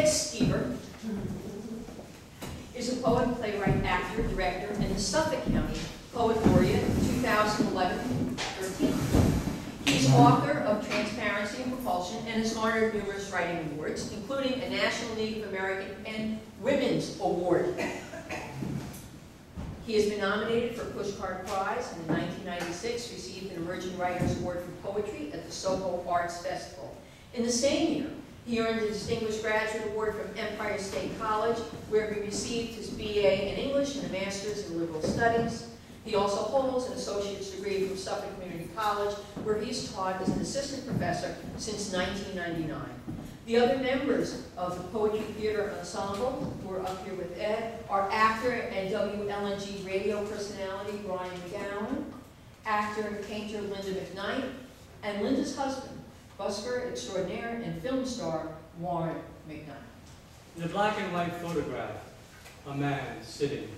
Stever is a poet, playwright, actor, director, and the Suffolk County Poet Laureate 2011-13. He's author of Transparency and Propulsion and has garnered numerous writing awards, including a National Native American and Women's Award. He has been nominated for a Pushcart Prize and in 1996 received an Emerging Writers Award for Poetry at the Soho Arts Festival. In the same year, he earned a Distinguished Graduate Award from Empire State College, where he received his BA in English and a Master's in Liberal Studies. He also holds an associate's degree from Suffolk Community College, where he's taught as an assistant professor since 1999. The other members of the PoetryTheatre Ensemble, who are up here with Ed, are actor and WLNG radio personality Bryan McGowan, actor and painter Linda McKnight, and Linda's husband, busker extraordinaire and film star Warren McKnight. In the black and white photograph, a man sitting.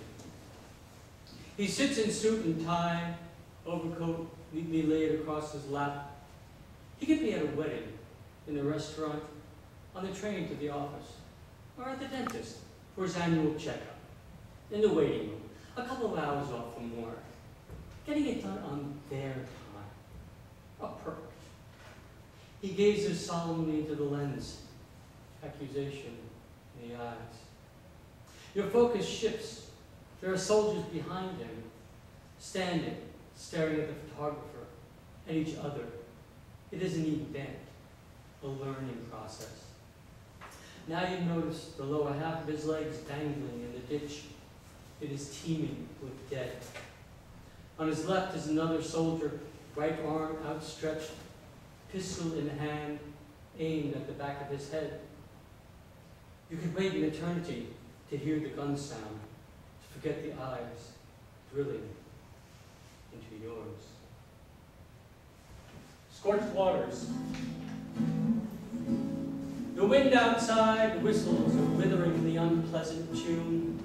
He sits in suit and tie, overcoat neatly laid across his lap. He could be at a wedding, in a restaurant, on the train to the office, or at the dentist for his annual checkup, in the waiting room, a couple of hours off from work, getting it done on their time, a perk. He gazes solemnly into the lens, accusation in the eyes. Your focus shifts. There are soldiers behind him, standing, staring at the photographer and each other. It is an event, a learning process. Now you notice the lower half of his legs dangling in the ditch. It is teeming with dead. On his left is another soldier, right arm outstretched, pistol in hand, aimed at the back of his head. You could wait an eternity to hear the gun sound, to forget the eyes drilling into yours. Scorched waters. The wind outside whistles a witheringly unpleasant tune.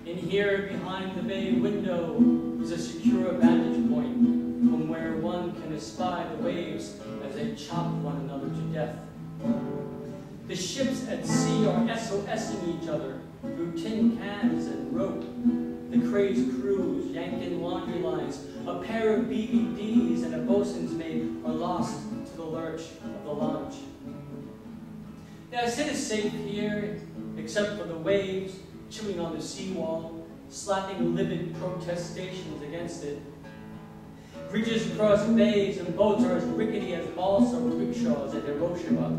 In here, behind the bay window, is a secure vantage point from where one can espy the waves as they chop one another to death. The ships at sea are SOSing each other through tin cans and rope. The crazed crews yank in laundry lines. A pair of BVDs and a bosun's mate are lost to the lurch of the launch. Now, sit is safe here, except for the waves chewing on the seawall, slapping livid protestations against it. Bridges across bays and boats are as rickety as balsa rickshaws at Hiroshima.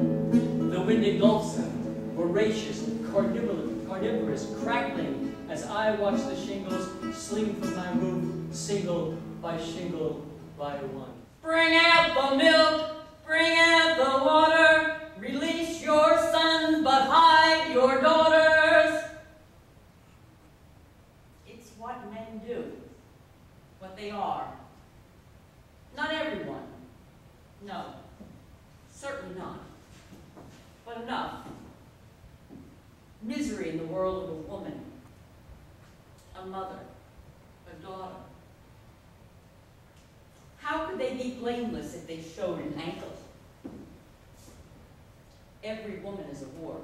The wind engulfs them, voracious and carnivorous, crackling as I watch the shingles sling from my roof, single by one. Bring out the milk, bring out the water, release your sons, but hide your daughters. It's what men do, what they are. Not everyone. No, certainly not. But enough. Misery in the world of a woman, a mother, a daughter. How could they be blameless if they showed an ankle? Every woman is a whore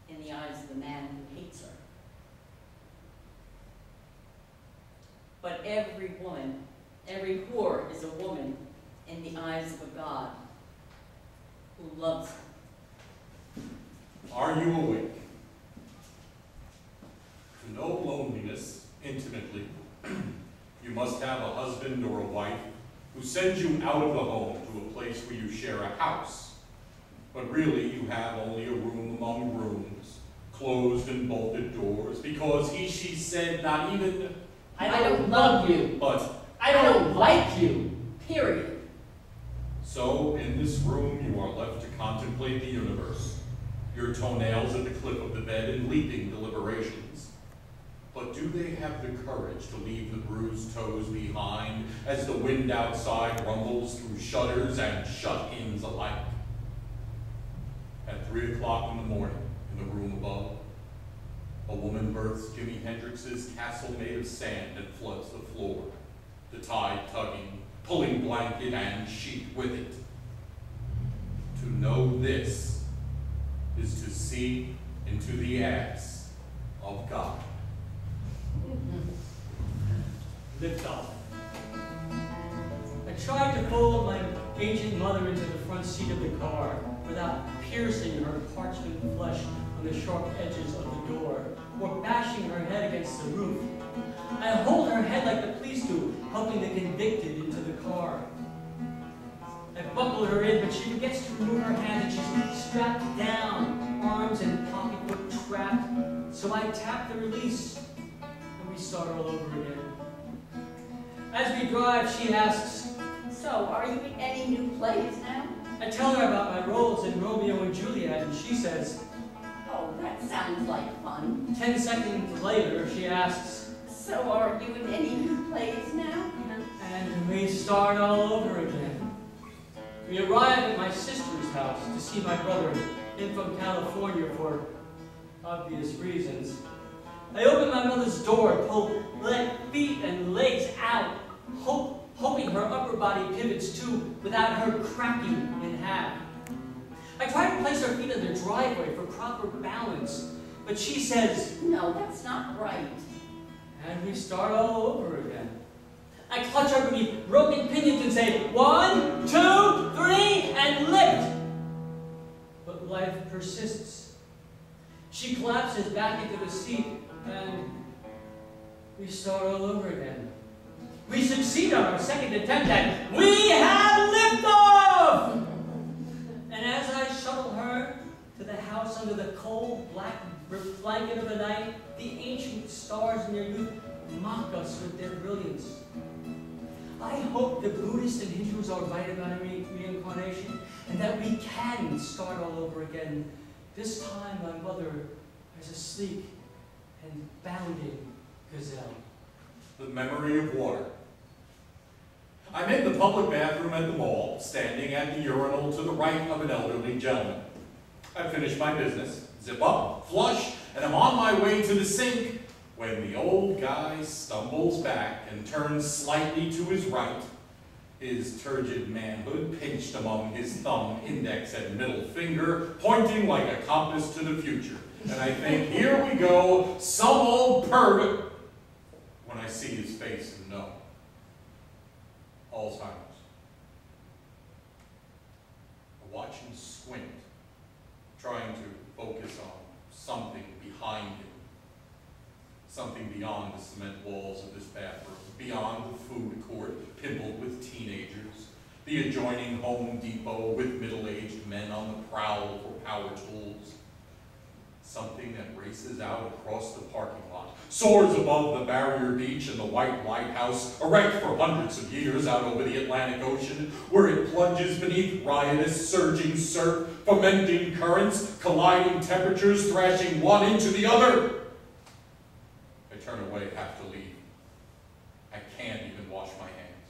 in the eyes of the man who hates her. But every woman, every whore is a woman in the eyes of a God who loves her. Are you awake? To know loneliness intimately, you must have a husband or a wife who sends you out of the home to a place where you share a house. But really, you have only a room among rooms, closed and bolted doors, because he, she said not even, I don't love you. But I don't like you, period. So, in this room, you are left to contemplate the universe, your toenails at the clip of the bed in leaping deliberations. But do they have the courage to leave the bruised toes behind as the wind outside rumbles through shutters and shut-ins alike? At 3 o'clock in the morning, in the room above, a woman berths Jimi Hendrix's Castle Made of Sand and floods the floor, the tide tugging, pulling blanket and sheet with it. To know this is to see into the ass of God. Lift off. I tried to fold my aging mother into the front seat of the car without piercing her parchment flesh on the sharp edges of the door or bashing her head against the roof. I hold her head like the police do, helping the convicted into the car. I buckle her in, but she forgets to remove her hand and she's strapped down, arms and pocketbook trapped. So I tap the release and we start all over again. As we drive, she asks, So, are you in any new plays now? I tell her about my roles in Romeo and Juliet, and she says, Oh, that sounds like fun. 10 seconds later, she asks, So, are you in any new plays now? and we start all over again. We arrive at my sister's house to see my brother in from California for obvious reasons. I open my mother's door, pull feet and legs out, hoping her upper body pivots too without her cracking in half. I try to place her feet in the driveway for proper balance, but she says, No, that's not right. and we start all over again. I clutch her beneath broken pinions and say, 1, 2, 3, and lift! But life persists. She collapses back into the seat, and we start all over again. We succeed on our second attempt at, we have liftoff! And as I shuttle her to the house under the cold, black blanket of the night, the ancient stars in their youth mock us with their brilliance. I hope the Buddhists and Hindus are right about reincarnation, and that we can start all over again. This time my mother is a sleek and bounding gazelle. The memory of water. I'm in the public bathroom at the mall, standing at the urinal to the right of an elderly gentleman. I finish my business, zip up, flush, and I'm on my way to the sink when the old guy stumbles back and turns slightly to his right, his turgid manhood pinched among his thumb, index, and middle finger, pointing like a compass to the future. And I think, here we go, some old pervert, when I see his face and know. Alzheimer's. I watch him squint, trying to focus on something behind him. Something beyond the cement walls of this bathroom, beyond the food court pimpled with teenagers, the adjoining Home Depot with middle-aged men on the prowl for power tools. Something that races out across the parking lot, soars above the barrier beach and the white lighthouse, erect for hundreds of years out over the Atlantic Ocean, where it plunges beneath riotous, surging surf, fermenting currents, colliding temperatures, thrashing one into the other. I turn away, have to leave. I can't even wash my hands.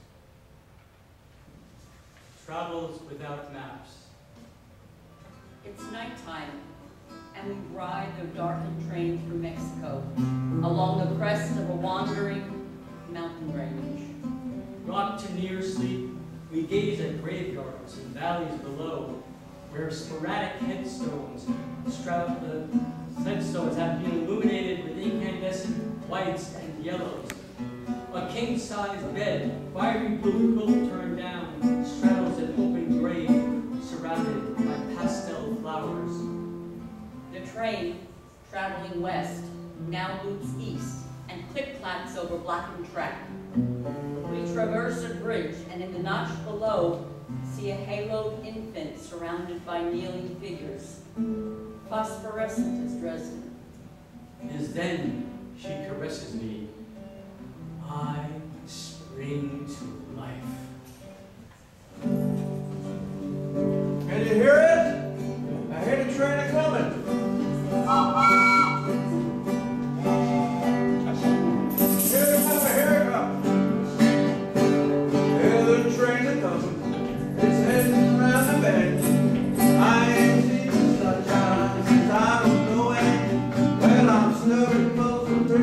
Travels without maps. It's nighttime, and we ride the darkened train through Mexico, along the crest of a wandering mountain range. Rocked to near sleep, we gaze at graveyards and valleys below, where sporadic headstones have been illuminated with incandescent whites and yellows. A king-size bed, fiery blue quilt turned down, straddles an open grave surrounded by pastel flowers. The train, traveling west, now loops east and click-clacks over blackened track. We traverse a bridge, and in the notch below, see a haloed infant surrounded by kneeling figures, phosphorescent as Dresden. It is then she caresses me. I spring to life. Can you hear it? I hear the train a-coming. Here it comes, here it comes. Hear the train a-coming. It's heading round the bend. I ain't seen the sunshine since I don't know when. Well, I'm snowing most of the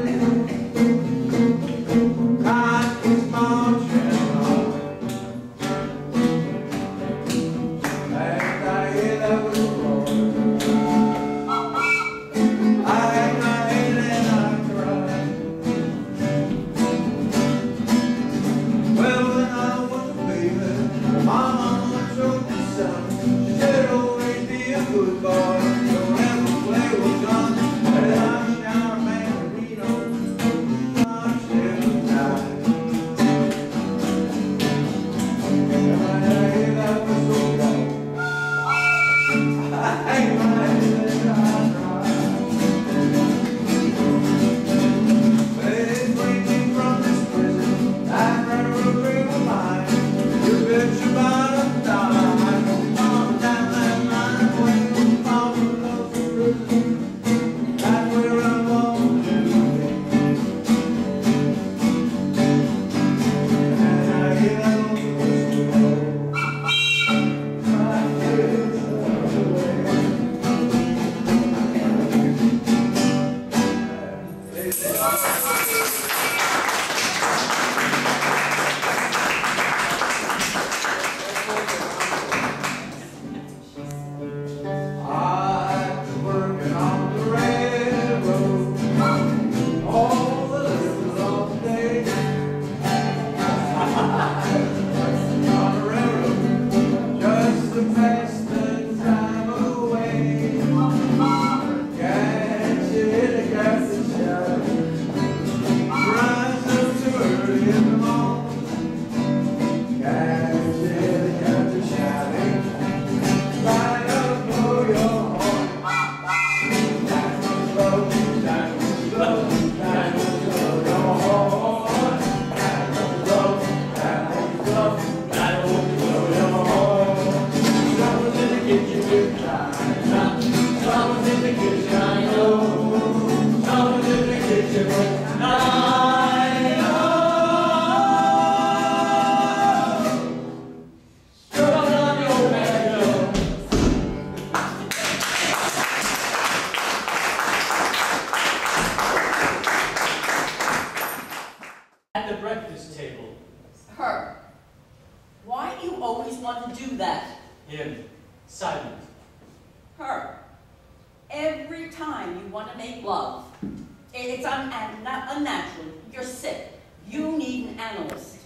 at the breakfast table. Her. Why do you always want to do that? Him, silent. Her. Every time you want to make love, it's unnatural. You're sick. You need an analyst.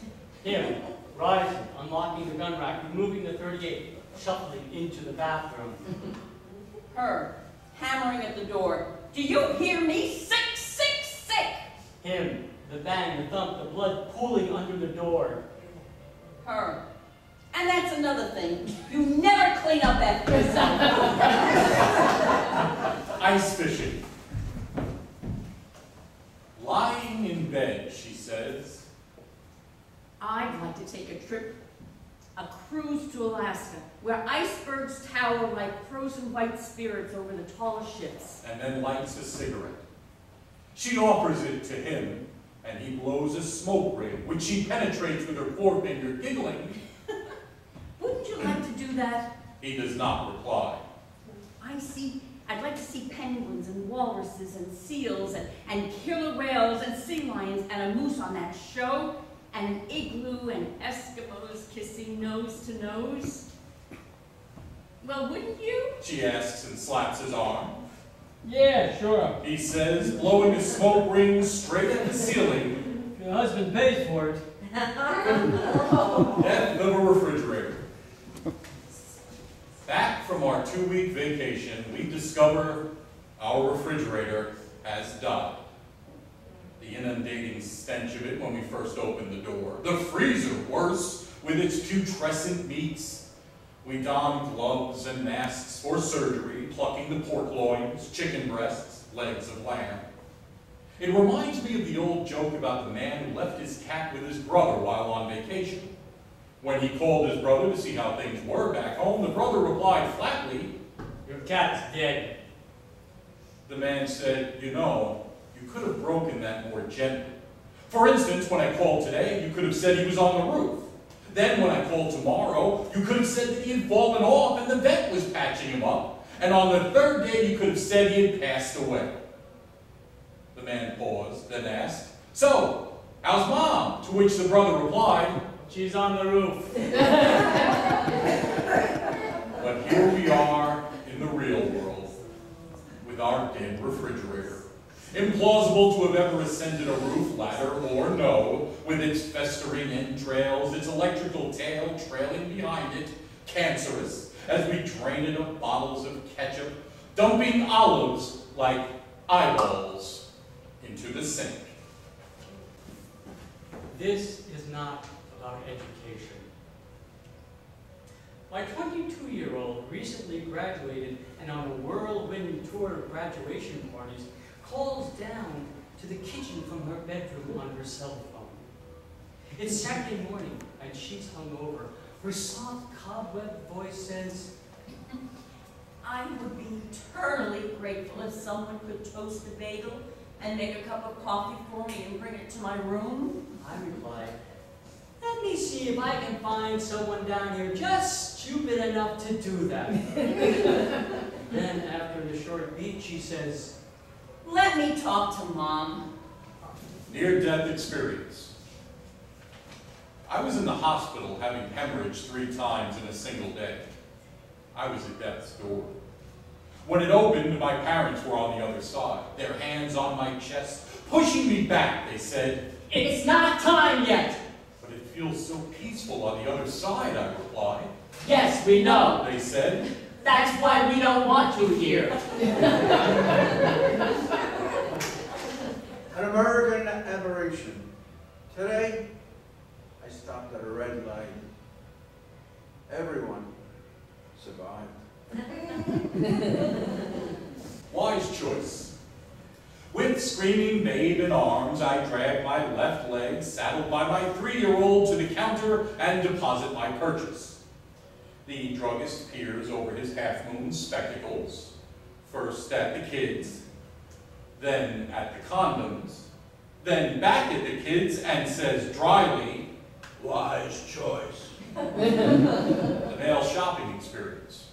Him, rising, unlocking the gun rack, removing the .38, shuffling into the bathroom. Her. Hammering at the door. Do you hear me? Sick, sick, sick! Him, the bang, the thump, the blood pooling under the door. Her. And that's another thing. You never clean up after yourself. Ice fishing. Lying in bed, she says. I'd like to take a trip, a cruise to Alaska, where icebergs tower like frozen white spirits over the tallest ships. And then lights a cigarette. She offers it to him, and he blows a smoke ring, which she penetrates with her forefinger, giggling. Wouldn't you like to do that? He does not reply. I'd like to see penguins and walruses and seals and killer whales and sea lions and a moose on that show, and an igloo and Eskimos kissing nose to nose. Well, wouldn't you? She asks and slaps his arm. Yeah, sure. He says, blowing a smoke ring straight at the ceiling. Your husband pays for it. Death of a refrigerator. Back from our 2-week vacation, we discover our refrigerator has died. The inundating stench of it when we first opened the door. The freezer, worse, with its putrescent meats. We donned gloves and masks for surgery, plucking the pork loins, chicken breasts, legs of lamb. It reminds me of the old joke about the man who left his cat with his brother while on vacation. When he called his brother to see how things were back home, the brother replied flatly, Your cat's dead. The man said, you know, you could have broken that more gently. For instance, when I called today, you could have said he was on the roof. Then when I called tomorrow, you could have said that he had fallen off and the vet was patching him up. And on the third day, you could have said he had passed away. The man paused, then asked, so, how's Mom? To which the brother replied, She's on the roof. but here we are in the real world with our dead refrigerator. Implausible to have ever ascended a roof ladder or no, with its festering entrails, its electrical tail trailing behind it, cancerous, as we drain it of bottles of ketchup, dumping olives like eyeballs into the sink. This is not about education. My 22-year-old recently graduated and on a whirlwind tour of graduation parties calls down to the kitchen from her bedroom on her cell phone. It's Saturday morning and she's hungover. Her soft cobweb voice says, I would be eternally grateful if someone could toast a bagel and make a cup of coffee for me and bring it to my room. I replied, let me see if I can find someone down here just stupid enough to do that. Then after the short beat, she says, Let me talk to Mom. Near-death experience. I was in the hospital having hemorrhage 3 times in a single day. I was at death's door. When it opened, my parents were on the other side, their hands on my chest, pushing me back. They said, it's not time yet. but it feels so peaceful on the other side, I replied. Yes, we know. They said, That's why we don't want you here. An American aberration. Today, I stopped at a red light. Everyone survived. wise choice. With screaming babe in arms, I drag my left leg, saddled by my 3-year-old, to the counter and deposit my purchase. The druggist peers over his half-moon spectacles, first at the kids, then at the condoms, then back at the kids and says dryly, wise choice. The male shopping experience.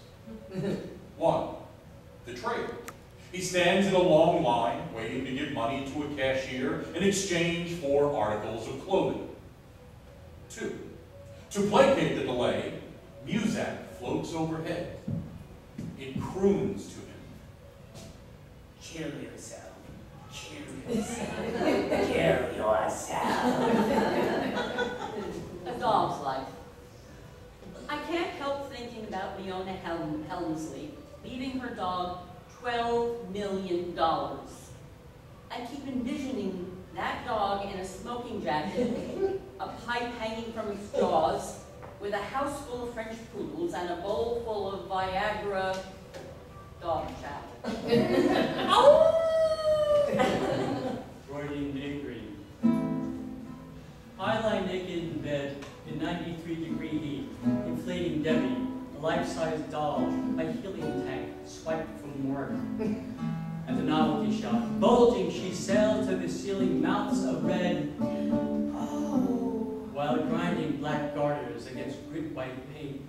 1. The trade. He stands in a long line, waiting to give money to a cashier in exchange for articles of clothing. 2. To placate the delay, Muzak floats overhead. It croons to him. Kill yourself. Kill yourself. Kill yourself. A dog's life. I can't help thinking about Leona Helmsley leaving her dog $12 million. I keep envisioning that dog in a smoking jacket, a pipe hanging from its jaws, with a house full of French poodles and a bowl full of Viagra dog chow. Freudian daydream. I lie naked in bed in 93-degree heat, inflating Debbie, a life-size doll, my helium tank, swiped from work. At the novelty shop, bulging, she sailed to the ceiling, mouths of red, while grinding black garters against grit white paint.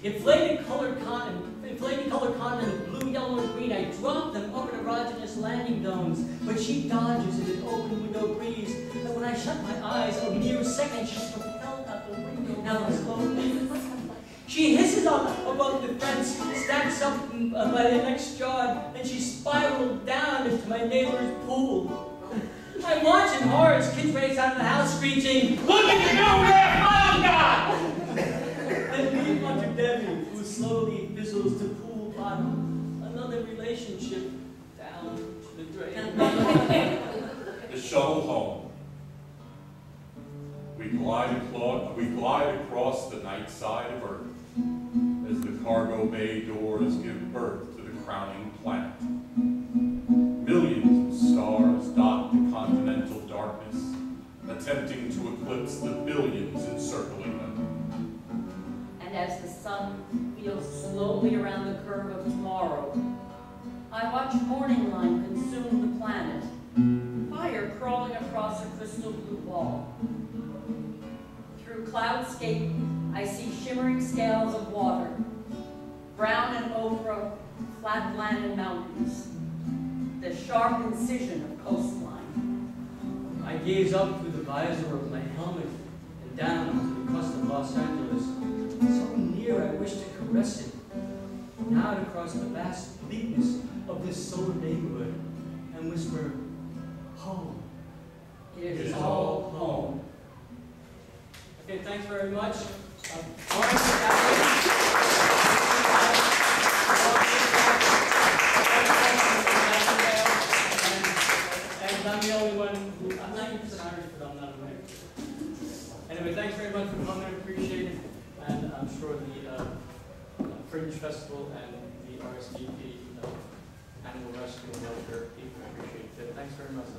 Inflating colored cotton of blue, yellow, and green, I drop them over the erogenous landing domes, but she dodges in an open window breeze, and when I shut my eyes, a mere second, she's propelled out the window, now slowly. She hisses above the fence, stacks up by the next yard, and she spiraled down into my neighbor's pool. I watch in horror as kids race out of the house screeching, "Look at the new red manga!" And leave onto Debbie, who slowly fizzles to pool bottom. Another relationship down to the drain. The shuttle home. We glide across the night side of Earth as the cargo bay doors give birth to the crowning planet. Millions of stars dot the continental darkness, attempting to eclipse the billions encircling them. And as the sun wheels slowly around the curve of tomorrow, I watch morning line consume the planet, fire crawling across a crystal blue wall. Through cloudscape, I see shimmering scales of water, brown and ochre, flatland and mountains, the sharp incision of coastline. I gaze up through the visor of my helmet and down to the crust of Los Angeles. So near I wish to caress it, and out across the vast bleakness of this solar neighborhood, and whisper, home. It is all home. Okay, thanks very much. And I'm the only one who, I'm 90% Irish, but I'm not American. Anyway, thanks very much for coming, I appreciate it. And I'm sure the Fringe Festival and the RSVP Animal Rescue and Welfare people appreciate it. Thanks very much.